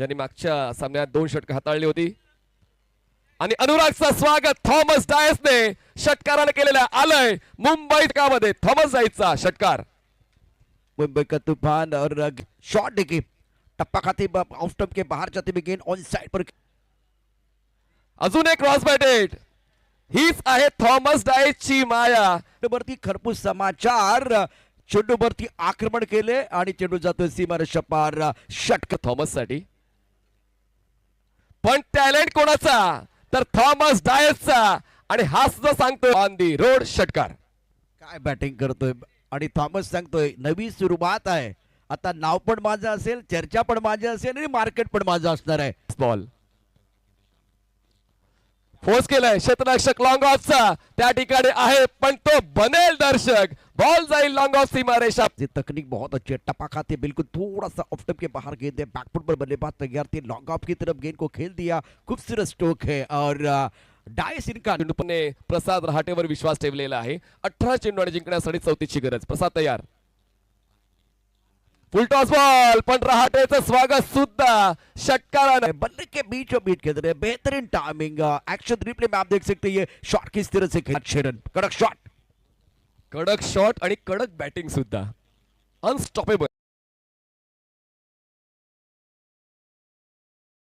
ज्यांनी मागच्या सामन्यात 2 षटक हाताळली होती. आणि अनुरागचं स्वागत थॉमस डायसने षटकाराने केलेलं आलंय मुंबई मध्ये. थॉमस डायसचा षटकार. मुंबई का तूफान और शॉट देखिए टप्पा खाते ऑफ स्टंप के बाहर जाते हुए गेंद ऑन साइड पर. अजून एक क्रॉस बॅटेड. हीच आहे थॉमस डायसची माया. वरती खरपूस समाचार. चेंडूवरती आक्रमण केले आणि चेंडू जातोय सीमारेषा पार. षटक थॉमस साठी. पण टॅलेंट कोणाचा तर थॉमस डायसचा. आणि हा सुद्धा सांगतोय ऑन दी रोड षटकार. काय बॅटिंग करतोय आणि थॉमस सांगतोय नवी सुरुवात आहे. आता नाव पण माझं असेल, चर्चा पण माझी असेल आणि मार्केट पण माझं असणार आहे. बॉल फोर्स केलाय क्षेत्ररक्षक लॉंग ऑफचा. त्या ठिकाणी आहे पण तो बनेल दर्शक. बॉल जाईल लॉंग ऑफ सीमारेषा. ये तकनीक बहुत अच्छी है. टपा खाते बिल्कुल थोड़ा सा ऑफ स्टंप के बाहर गेंद है. बैकफुट पर बल्लेबाज तैयार थे. लॉन्ग ऑफ की तरफ गेंद को खेल दिया. खूबसूरत स्ट्रोक है और डायस इनका चेंडूने प्रसाद रहाटेवर विश्वास ठेवलेला आहे. 18 चेंडू आणि जिंकण्यासाठी 34ची गरज. प्रसाद तयार. फुल टॉस बॉल पण रहाटेचं स्वागत सुद्धा षटकाराने. बल्ले के बीचों बीच खेल रहे. बेहतरीन टाइमिंग. एक्शन रिप्ले में आप देख सकते हैं ये शॉट किस तरह से खेला. कड़क शॉट. कडक शॉट आणि कडक बॅटिंग सुद्धा. अनस्टॉपेबल.